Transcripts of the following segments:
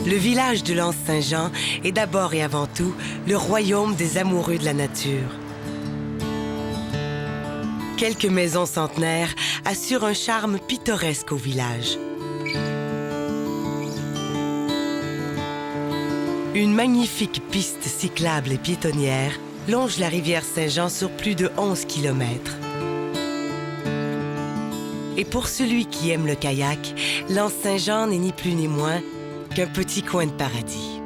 Le village de L'Anse-Saint-Jean est d'abord et avant tout le royaume des amoureux de la nature. Quelques maisons centenaires assurent un charme pittoresque au village. Une magnifique piste cyclable et piétonnière longe la rivière Saint-Jean sur plus de 11 km. Et pour celui qui aime le kayak, l'Anse-Saint-Jean n'est ni plus ni moins qu'un petit coin de paradis.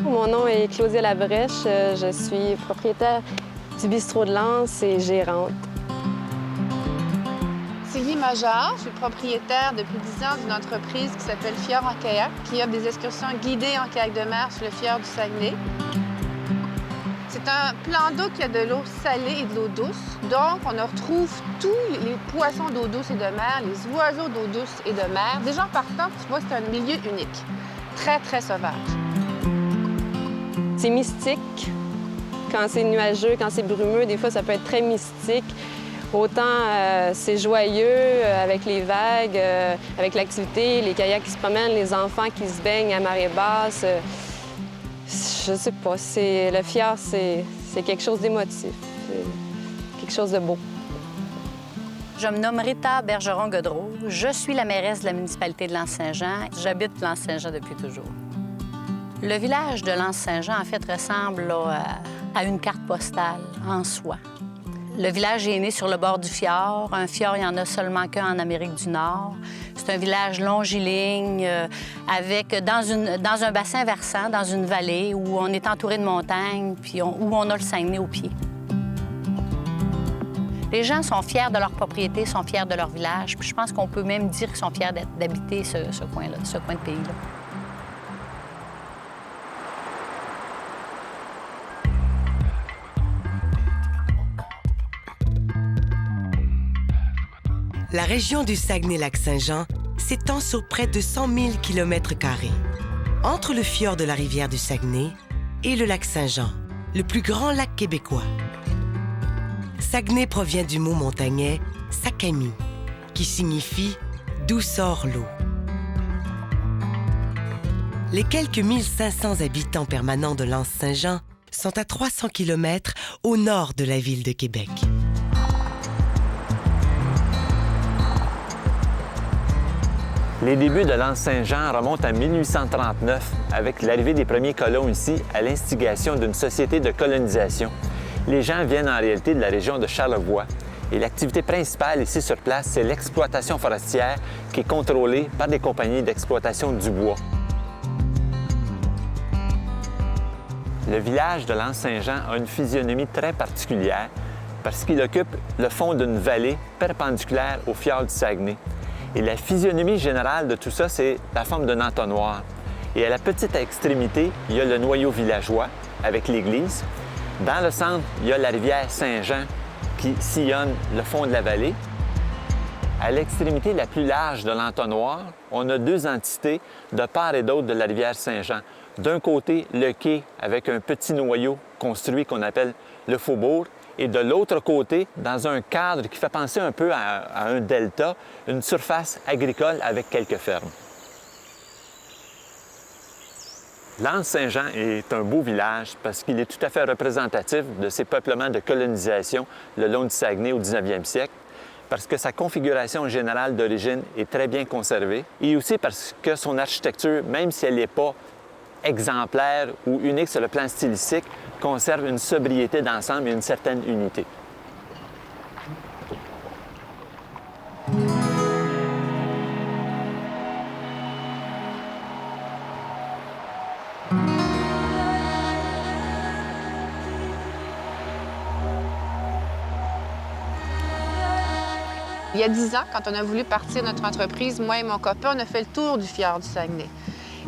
Mon nom est Claudia Labrèche. Je suis propriétaire du bistrot de l'Anse et gérante. Sylvie Major, je suis propriétaire depuis 10 ans d'une entreprise qui s'appelle Fjord en kayak, qui offre des excursions guidées en kayak de mer sur le fjord du Saguenay. C'est un plan d'eau qui a de l'eau salée et de l'eau douce. Donc, on retrouve tous les poissons d'eau douce et de mer, les oiseaux d'eau douce et de mer. Déjà, en partant, tu vois que c'est un milieu unique, très, très sauvage. C'est mystique. Quand c'est nuageux, quand c'est brumeux, des fois, ça peut être très mystique. Autant c'est joyeux avec les vagues, avec l'activité, les kayaks qui se promènent, les enfants qui se baignent à marée basse. Je sais pas, le fjord, c'est quelque chose d'émotif, c'est quelque chose de beau. Je me nomme Rita Bergeron-Godreau. Je suis la mairesse de la municipalité de l'Anse-Saint-Jean. J'habite l'Anse-Saint-Jean depuis toujours. Le village de l'Anse-Saint-Jean, en fait, ressemble là, à une carte postale en soi. Le village est né sur le bord du fjord. Un fjord, il n'y en a seulement qu'un en Amérique du Nord. C'est un village longiligne, dans un bassin versant, dans une vallée où on est entouré de montagnes, puis où on a le Saguenay au pied. Les gens sont fiers de leur propriété, sont fiers de leur village. Puis je pense qu'on peut même dire qu'ils sont fiers d'habiter ce coin-là, ce coin de pays-là. La région du Saguenay-Lac-Saint-Jean s'étend sur près de 100 000 km², entre le fjord de la rivière du Saguenay et le lac Saint-Jean, le plus grand lac québécois. Saguenay provient du mot montagnais « sakami », qui signifie « d'où sort l'eau ». Les quelques 1500 habitants permanents de l'Anse-Saint-Jean sont à 300 km au nord de la ville de Québec. Les débuts de l'Anse-Saint-Jean remontent à 1839 avec l'arrivée des premiers colons ici à l'instigation d'une société de colonisation. Les gens viennent en réalité de la région de Charlevoix et l'activité principale ici sur place, c'est l'exploitation forestière qui est contrôlée par des compagnies d'exploitation du bois. Le village de l'Anse-Saint-Jean a une physionomie très particulière parce qu'il occupe le fond d'une vallée perpendiculaire au fjord du Saguenay. Et la physionomie générale de tout ça, c'est la forme d'un entonnoir. Et à la petite extrémité, il y a le noyau villageois avec l'église. Dans le centre, il y a la rivière Saint-Jean qui sillonne le fond de la vallée. À l'extrémité la plus large de l'entonnoir, on a deux entités de part et d'autre de la rivière Saint-Jean. D'un côté, le quai avec un petit noyau construit qu'on appelle le faubourg. Et de l'autre côté, dans un cadre qui fait penser un peu à un delta, une surface agricole avec quelques fermes. L'Anse-Saint-Jean est un beau village parce qu'il est tout à fait représentatif de ces peuplements de colonisation le long du Saguenay au 19e siècle, parce que sa configuration générale d'origine est très bien conservée, et aussi parce que son architecture, même si elle n'est pas exemplaire ou unique sur le plan stylistique, conserve une sobriété d'ensemble et une certaine unité. Il y a 10 ans, quand on a voulu partir notre entreprise, moi et mon copain, on a fait le tour du fjord du Saguenay.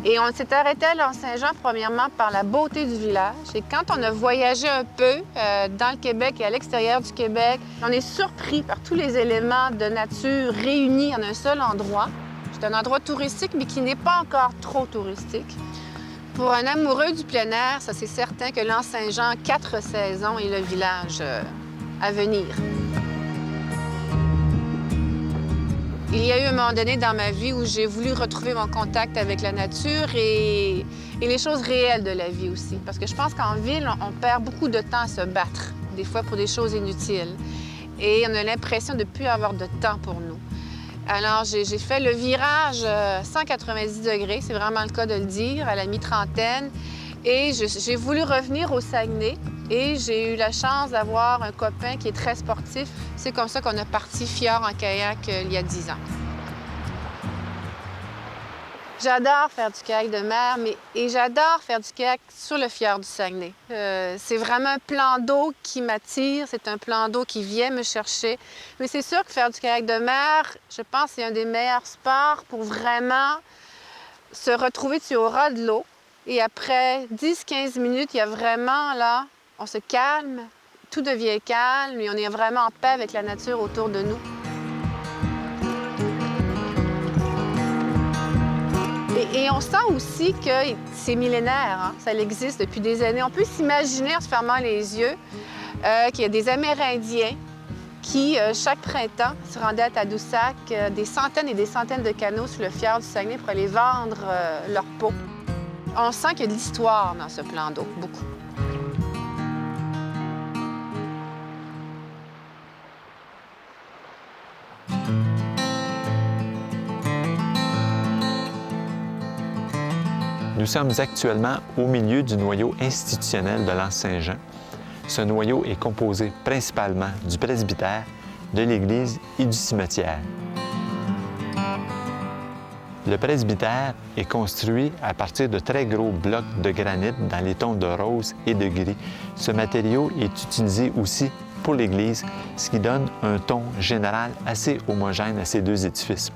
Et on s'est arrêté à L'Anse-Saint-Jean, premièrement, par la beauté du village. Et quand on a voyagé un peu dans le Québec et à l'extérieur du Québec, on est surpris par tous les éléments de nature réunis en un seul endroit. C'est un endroit touristique, mais qui n'est pas encore trop touristique. Pour un amoureux du plein air, ça c'est certain que L'Anse-Saint-Jean, 4 saisons, est le village à venir. Il y a eu un moment donné dans ma vie où j'ai voulu retrouver mon contact avec la nature et les choses réelles de la vie aussi. Parce que je pense qu'en ville, on perd beaucoup de temps à se battre, des fois pour des choses inutiles. Et on a l'impression de ne plus avoir de temps pour nous. Alors, j'ai fait le virage 190 degrés, c'est vraiment le cas de le dire, à la mi-trentaine. Et j'ai voulu revenir au Saguenay. Et j'ai eu la chance d'avoir un copain qui est très sportif. C'est comme ça qu'on a parti Fjord en kayak il y a 10 ans. J'adore faire du kayak de mer, et j'adore faire du kayak sur le fjord du Saguenay. C'est vraiment un plan d'eau qui m'attire, c'est un plan d'eau qui vient me chercher. Mais c'est sûr que faire du kayak de mer, je pense que c'est un des meilleurs sports pour vraiment se retrouver au ras de l'eau. Et après 10-15 minutes, il y a vraiment là... On se calme, tout devient calme et on est vraiment en paix avec la nature autour de nous. Et on sent aussi que c'est millénaire, hein? Ça existe depuis des années. On peut s'imaginer en se fermant les yeux qu'il y a des Amérindiens qui, chaque printemps, se rendaient à Tadoussac, des centaines et des centaines de canaux sur le fjord du Saguenay pour aller vendre leur peau. On sent qu'il y a de l'histoire dans ce plan d'eau, beaucoup. Nous sommes actuellement au milieu du noyau institutionnel de l'Anse-Saint-Jean. Ce noyau est composé principalement du presbytère, de l'église et du cimetière. Le presbytère est construit à partir de très gros blocs de granit dans les tons de rose et de gris. Ce matériau est utilisé aussi pour l'église, ce qui donne un ton général assez homogène à ces deux édifices.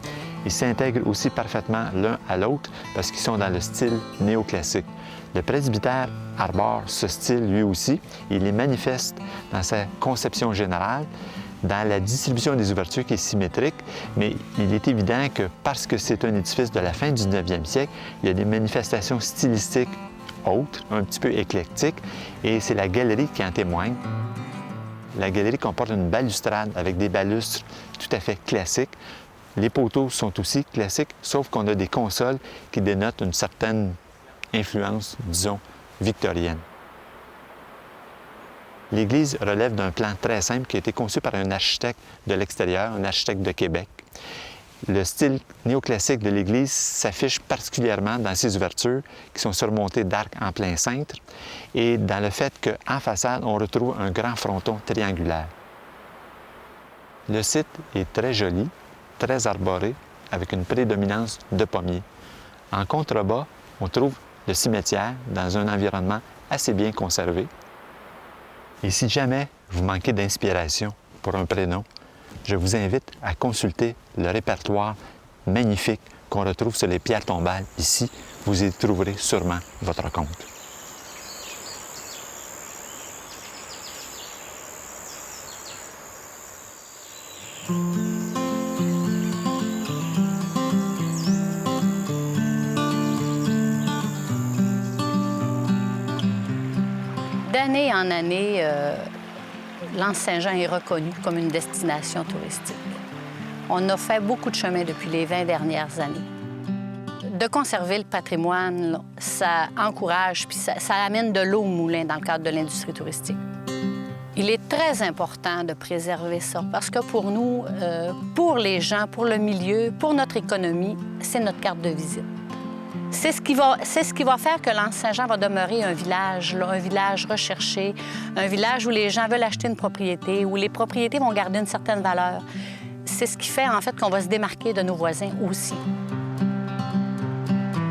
Ils s'intègrent aussi parfaitement l'un à l'autre parce qu'ils sont dans le style néoclassique. Le presbytère arbore ce style lui aussi. Il est manifeste dans sa conception générale, dans la distribution des ouvertures qui est symétrique, mais il est évident que parce que c'est un édifice de la fin du 19e siècle, il y a des manifestations stylistiques autres, un petit peu éclectiques, et c'est la galerie qui en témoigne. La galerie comporte une balustrade avec des balustres tout à fait classiques. Les poteaux sont aussi classiques, sauf qu'on a des consoles qui dénotent une certaine influence, disons, victorienne. L'église relève d'un plan très simple qui a été conçu par un architecte de l'extérieur, un architecte de Québec. Le style néoclassique de l'église s'affiche particulièrement dans ses ouvertures qui sont surmontées d'arcs en plein cintre et dans le fait qu'en façade, on retrouve un grand fronton triangulaire. Le site est très joli, très arboré, avec une prédominance de pommiers. En contrebas, on trouve le cimetière dans un environnement assez bien conservé. Et si jamais vous manquez d'inspiration pour un prénom, je vous invite à consulter le répertoire magnifique qu'on retrouve sur les pierres tombales ici. Vous y trouverez sûrement votre compte. D'année en année, L'Anse-Saint-Jean est reconnu comme une destination touristique. On a fait beaucoup de chemin depuis les 20 dernières années. De conserver le patrimoine, là, ça encourage puis ça amène de l'eau au moulin dans le cadre de l'industrie touristique. Il est très important de préserver ça parce que pour nous, pour les gens, pour le milieu, pour notre économie, c'est notre carte de visite. C'est ce qui va faire que l'Anse-Saint-Jean va demeurer un village recherché, un village où les gens veulent acheter une propriété, où les propriétés vont garder une certaine valeur. C'est ce qui fait, en fait, qu'on va se démarquer de nos voisins aussi.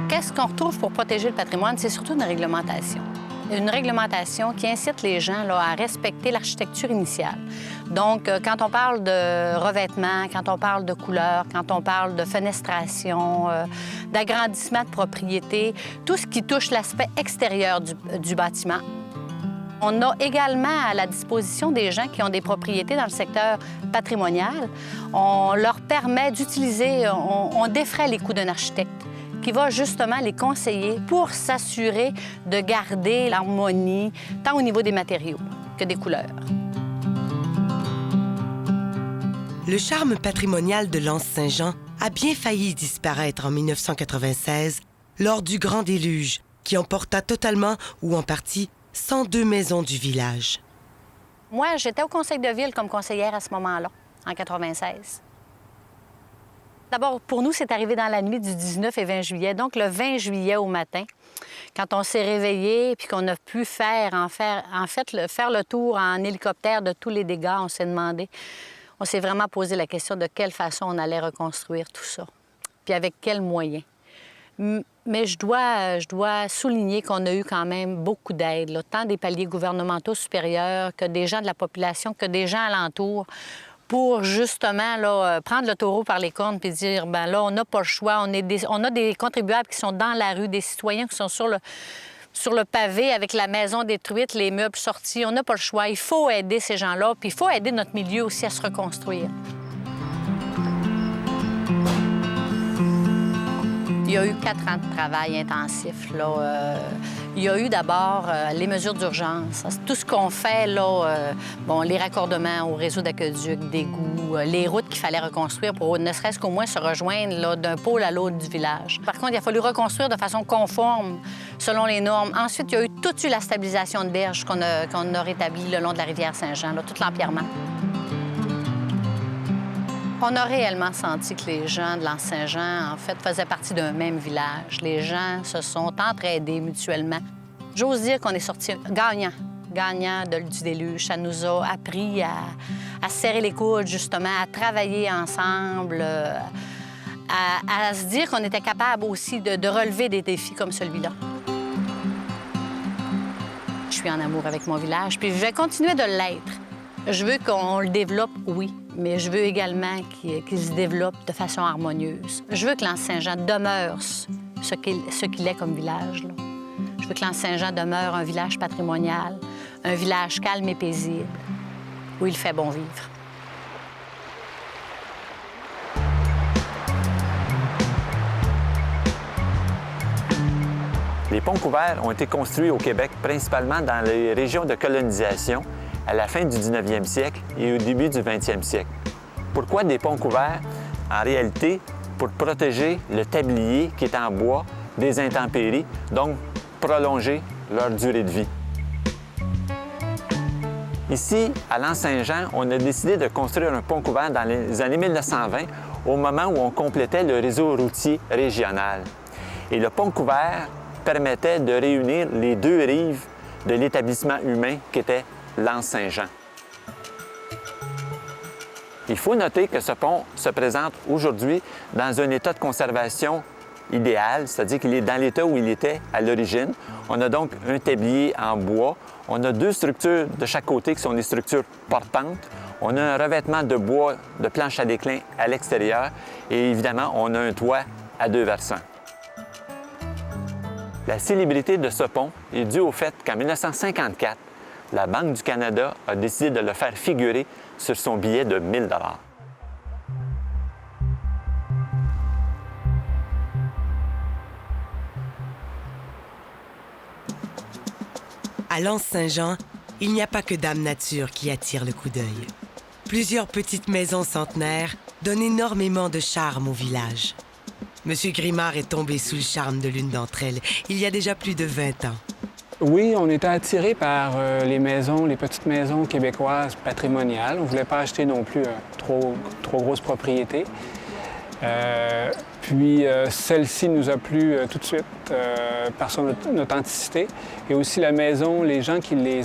Qu'est-ce qu'on retrouve pour protéger le patrimoine? C'est surtout une réglementation. Une réglementation qui incite les gens là, à respecter l'architecture initiale. Donc, quand on parle de revêtement, quand on parle de couleur, quand on parle de fenestration, d'agrandissement de propriété, tout ce qui touche l'aspect extérieur du bâtiment. On a également à la disposition des gens qui ont des propriétés dans le secteur patrimonial. On leur permet d'utiliser, on défraie les coûts d'un architecte qui va justement les conseiller pour s'assurer de garder l'harmonie, tant au niveau des matériaux que des couleurs. Le charme patrimonial de l'Anse-Saint-Jean a bien failli disparaître en 1996 lors du Grand Déluge qui emporta totalement ou en partie 102 maisons du village. Moi, j'étais au conseil de ville comme conseillère à ce moment-là, en 96. D'abord, pour nous, c'est arrivé dans la nuit du 19 et 20 juillet. Donc, le 20 juillet au matin, quand on s'est réveillé puis qu'on a pu faire le tour en hélicoptère de tous les dégâts, on s'est demandé, on s'est vraiment posé la question de quelle façon on allait reconstruire tout ça, puis avec quels moyens. Mais je dois souligner qu'on a eu quand même beaucoup d'aide, tant des paliers gouvernementaux supérieurs que des gens de la population, que des gens alentours, pour justement là, prendre le taureau par les cornes puis dire, bien là, on n'a pas le choix. On a des contribuables qui sont dans la rue, des citoyens qui sont sur le pavé avec la maison détruite, les meubles sortis. On n'a pas le choix. Il faut aider ces gens-là, puis il faut aider notre milieu aussi à se reconstruire. Il y a eu 4 ans de travail intensif. Là. Il y a eu d'abord les mesures d'urgence. Tout ce qu'on fait, là, les raccordements au réseau d'aqueduc, d'égouts, les routes qu'il fallait reconstruire pour ne serait-ce qu'au moins se rejoindre là, d'un pôle à l'autre du village. Par contre, il a fallu reconstruire de façon conforme selon les normes. Ensuite, il y a eu toute la stabilisation de berges qu'on a rétablie le long de la rivière Saint-Jean, là, tout l'empierrement. On a réellement senti que les gens de l'Anse-Saint-Jean, en fait, faisaient partie d'un même village. Les gens se sont entraidés mutuellement. J'ose dire qu'on est sortis gagnants du déluge. Ça nous a appris à serrer les coudes, justement, à travailler ensemble, à se dire qu'on était capable aussi de relever des défis comme celui-là. Je suis en amour avec mon village, puis je vais continuer de l'être. Je veux qu'on le développe, oui, mais je veux également qu'il se développe de façon harmonieuse. Je veux que l'Anse-Saint-Jean demeure ce qu'il est comme village. Là. Je veux que l'Anse-Saint-Jean demeure un village patrimonial, un village calme et paisible, où il fait bon vivre. Les ponts couverts ont été construits au Québec principalement dans les régions de colonisation à la fin du 19e siècle et au début du 20e siècle. Pourquoi des ponts couverts? En réalité, pour protéger le tablier qui est en bois des intempéries, donc prolonger leur durée de vie. Ici, à l'Anse-Saint-Jean, on a décidé de construire un pont couvert dans les années 1920, au moment où on complétait le réseau routier régional. Et le pont couvert permettait de réunir les 2 rives de l'établissement humain qui était l'Anse-Saint-Jean. Il faut noter que ce pont se présente aujourd'hui dans un état de conservation idéal, c'est-à-dire qu'il est dans l'état où il était à l'origine. On a donc un tablier en bois. On a 2 structures de chaque côté qui sont des structures portantes. On a un revêtement de bois de planche à déclin à l'extérieur et évidemment, on a un toit à 2 versants. La célébrité de ce pont est due au fait qu'en 1954, la Banque du Canada a décidé de le faire figurer sur son billet de 1 000 $. À l'Anse-Saint-Jean, il n'y a pas que Dame Nature qui attire le coup d'œil. Plusieurs petites maisons centenaires donnent énormément de charme au village. Monsieur Grimard est tombé sous le charme de l'une d'entre elles il y a déjà plus de 20 ans. Oui, on était attirés par les petites maisons québécoises patrimoniales. On ne voulait pas acheter non plus trop grosse propriété. Puis celle-ci nous a plu tout de suite par son authenticité. Et aussi la maison, les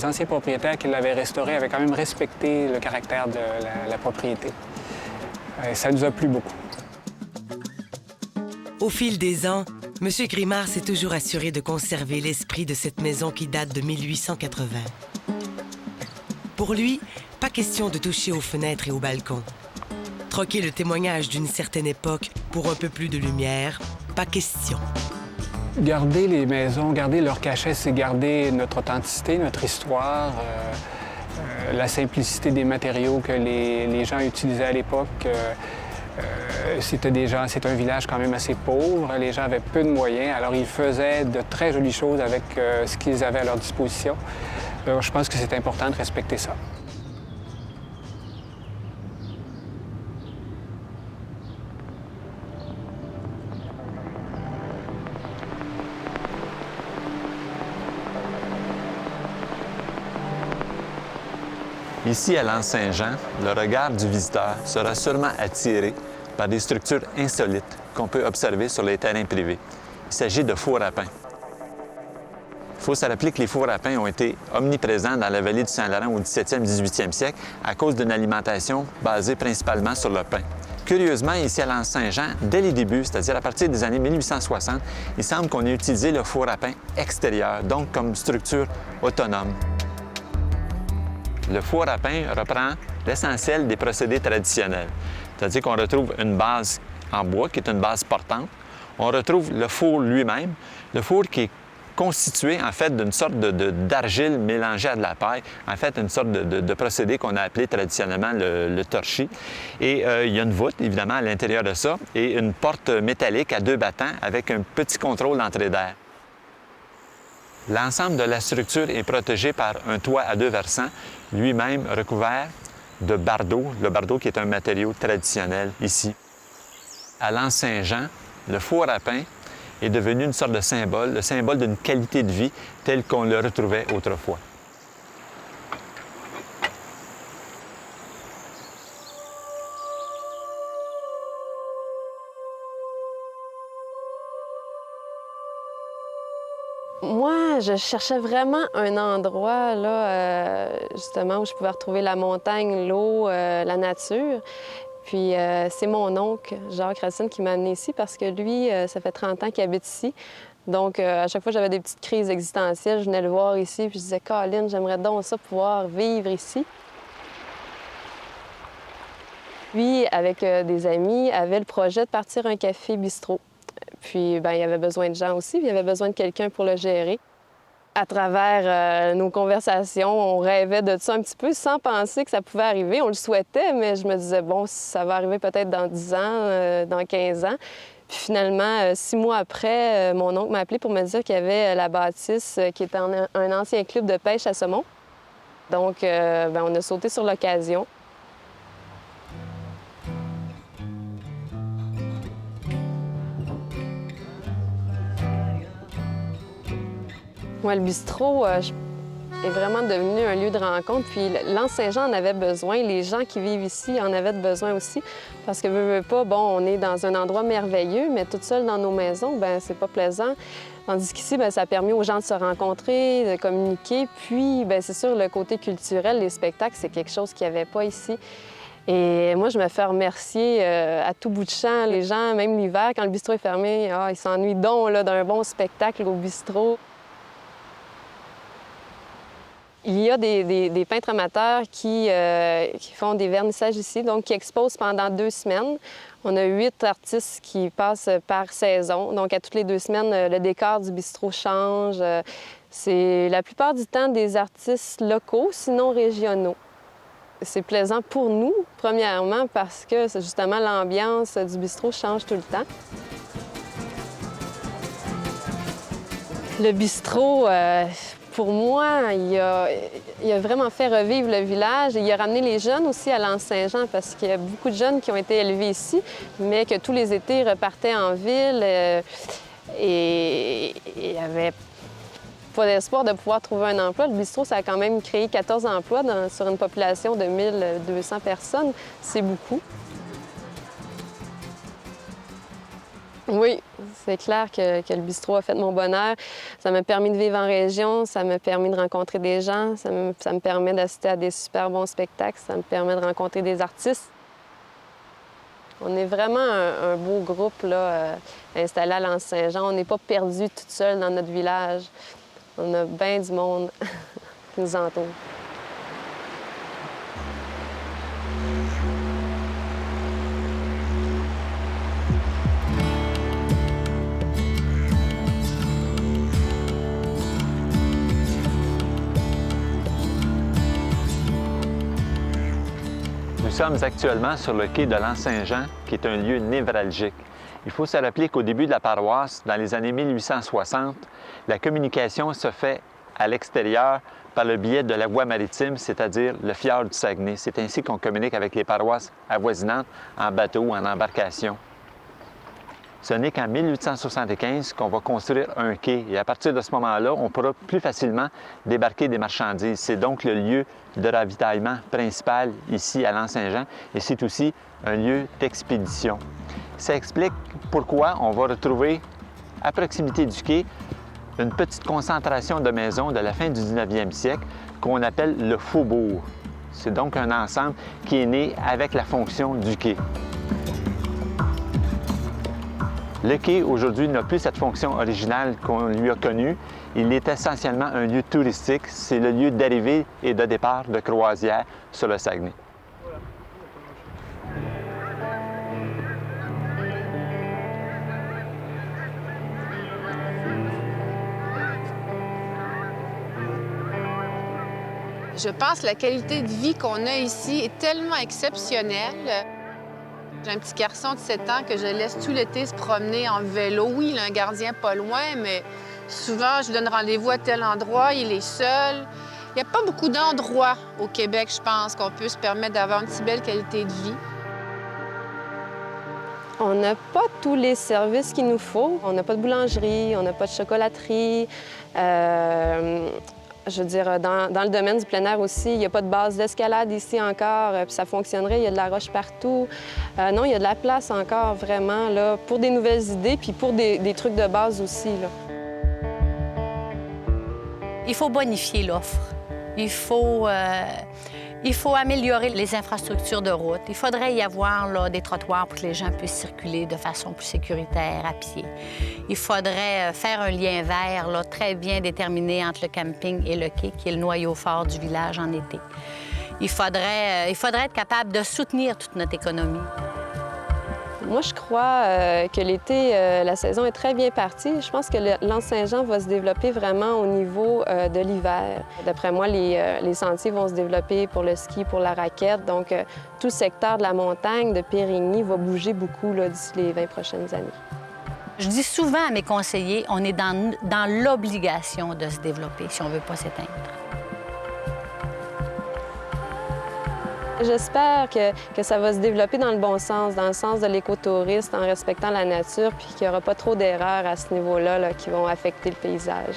anciens propriétaires qui l'avaient restaurée avaient quand même respecté le caractère de la propriété. Et ça nous a plu beaucoup. Au fil des ans, Monsieur Grimard s'est toujours assuré de conserver l'esprit de cette maison qui date de 1880. Pour lui, pas question de toucher aux fenêtres et aux balcons. Troquer le témoignage d'une certaine époque pour un peu plus de lumière, pas question. Garder les maisons, garder leur cachet, c'est garder notre authenticité, notre histoire, la simplicité des matériaux que les gens utilisaient à l'époque. C'est un village quand même assez pauvre. Les gens avaient peu de moyens, alors ils faisaient de très jolies choses avec ce qu'ils avaient à leur disposition. Alors, je pense que c'est important de respecter ça. Ici, à l'Anse-Saint-Jean, le regard du visiteur sera sûrement attiré par des structures insolites qu'on peut observer sur les terrains privés. Il s'agit de fours à pain. Il faut se rappeler que les fours à pain ont été omniprésents dans la vallée du Saint-Laurent au 17e, 18e siècle à cause d'une alimentation basée principalement sur le pain. Curieusement, ici à l'Anse-Saint-Jean, dès les débuts, c'est-à-dire à partir des années 1860, il semble qu'on ait utilisé le four à pain extérieur, donc comme structure autonome. Le four à pain reprend l'essentiel des procédés traditionnels. C'est-à-dire qu'on retrouve une base en bois, qui est une base portante. On retrouve le four lui-même, le four qui est constitué, en fait, d'une sorte d'argile mélangée à de la paille, en fait, une sorte de procédé qu'on a appelé traditionnellement le torchis. Et il y a une voûte, évidemment, à l'intérieur de ça, et une porte métallique à 2 battants avec un petit contrôle d'entrée d'air. L'ensemble de la structure est protégé par un toit à 2 versants, lui-même recouvert de bardeaux, le bardeau qui est un matériau traditionnel ici. À l'Anse-Saint-Jean, le four à pain est devenu une sorte de symbole, le symbole d'une qualité de vie telle qu'on le retrouvait autrefois. Moi, je cherchais vraiment un endroit, là, justement, où je pouvais retrouver la montagne, l'eau, la nature. Puis c'est mon oncle, Jacques Racine, qui m'a amené ici parce que lui, ça fait 30 ans qu'il habite ici. Donc, à chaque fois, j'avais des petites crises existentielles. Je venais le voir ici, puis je disais, Colin, j'aimerais donc ça pouvoir vivre ici. Lui, avec des amis, avait le projet de partir un café-bistrot. Puis, bien, il y avait besoin de gens aussi, puis il y avait besoin de quelqu'un pour le gérer. À travers nos conversations, on rêvait de ça un petit peu sans penser que ça pouvait arriver. On le souhaitait, mais je me disais, bon, ça va arriver peut-être dans 10 ans, dans 15 ans. Puis finalement, 6 mois après, mon oncle m'a appelé pour me dire qu'il y avait la bâtisse qui était un ancien club de pêche à saumon. Donc, bien, on a sauté sur l'occasion. Moi, le bistrot est vraiment devenu un lieu de rencontre. Puis l'Anse-Saint-Jean en avait besoin. Les gens qui vivent ici en avaient besoin aussi. Parce que, veux pas, bon, on est dans un endroit merveilleux, mais toute seule dans nos maisons, bien, c'est pas plaisant. Tandis qu'ici, bien, ça a permis aux gens de se rencontrer, de communiquer. Puis, bien, c'est sûr, le côté culturel, les spectacles, c'est quelque chose qu'il n'y avait pas ici. Et moi, je me fais remercier à tout bout de champ. Les gens, même l'hiver, quand le bistrot est fermé, ils s'ennuient donc là, d'un bon spectacle au bistrot. Il y a des peintres amateurs qui font des vernissages ici, donc qui exposent pendant 2 semaines. On a 8 artistes qui passent par saison. Donc, à toutes les 2 semaines, le décor du bistrot change. C'est la plupart du temps des artistes locaux, sinon régionaux. C'est plaisant pour nous, premièrement, parce que justement l'ambiance du bistrot change tout le temps. Le bistrot, pour moi, il a vraiment fait revivre le village et il a ramené les jeunes aussi à l'Anse-Saint-Jean parce qu'il y a beaucoup de jeunes qui ont été élevés ici, mais que tous les étés repartaient en ville et il n'y avait pas d'espoir de pouvoir trouver un emploi. Le bistrot, ça a quand même créé 14 emplois sur une population de 1200 personnes. C'est beaucoup. Oui, c'est clair que le bistrot a fait mon bonheur. Ça m'a permis de vivre en région, ça m'a permis de rencontrer des gens, ça me permet d'assister à des super bons spectacles, ça me permet de rencontrer des artistes. On est vraiment un beau groupe là, installé à l'Anse-Saint-Jean. On n'est pas perdus tout seuls dans notre village. On a bien du monde qui nous entoure. Nous sommes actuellement sur le quai de l'Anse-Saint-Jean, qui est un lieu névralgique. Il faut se rappeler qu'au début de la paroisse, dans les années 1860, la communication se fait à l'extérieur par le biais de la voie maritime, c'est-à-dire le fjord du Saguenay. C'est ainsi qu'on communique avec les paroisses avoisinantes en bateau ou en embarcation. Ce n'est qu'en 1875 qu'on va construire un quai et à partir de ce moment-là, on pourra plus facilement débarquer des marchandises. C'est donc le lieu de ravitaillement principal ici à l'Anse-Saint-Jean et c'est aussi un lieu d'expédition. Ça explique pourquoi on va retrouver à proximité du quai une petite concentration de maisons de la fin du 19e siècle qu'on appelle le faubourg. C'est donc un ensemble qui est né avec la fonction du quai. Le quai, aujourd'hui, n'a plus cette fonction originale qu'on lui a connue. Il est essentiellement un lieu touristique. C'est le lieu d'arrivée et de départ de croisières sur le Saguenay. Je pense que la qualité de vie qu'on a ici est tellement exceptionnelle. J'ai un petit garçon de 7 ans que je laisse tout l'été se promener en vélo. Oui, il a un gardien pas loin, mais souvent, je lui donne rendez-vous à tel endroit, il est seul. Il n'y a pas beaucoup d'endroits au Québec, je pense, qu'on peut se permettre d'avoir une si belle qualité de vie. On n'a pas tous les services qu'il nous faut. On n'a pas de boulangerie, on n'a pas de chocolaterie. Je veux dire, dans le domaine du plein air aussi, il n'y a pas de base d'escalade ici encore, puis ça fonctionnerait, il y a de la roche partout. Non, il y a de la place encore, vraiment, là, pour des nouvelles idées, puis pour des trucs de base aussi, là. Il faut bonifier l'offre. Il faut améliorer les infrastructures de route. Il faudrait y avoir là, des trottoirs pour que les gens puissent circuler de façon plus sécuritaire à pied. Il faudrait faire un lien vert là, très bien déterminé entre le camping et le quai, qui est le noyau fort du village en été. Il faudrait être capable de soutenir toute notre économie. Moi, je crois que l'été, la saison est très bien partie. Je pense que l'Anse-Saint-Jean va se développer vraiment au niveau de l'hiver. D'après moi, les sentiers vont se développer pour le ski, pour la raquette. Donc, tout le secteur de la montagne, de Périgny, va bouger beaucoup d'ici les 20 prochaines années. Je dis souvent à mes conseillers, on est dans l'obligation de se développer si on ne veut pas s'éteindre. J'espère que ça va se développer dans le bon sens, dans le sens de l'écotourisme, en respectant la nature, puis qu'il n'y aura pas trop d'erreurs à ce niveau-là qui vont affecter le paysage.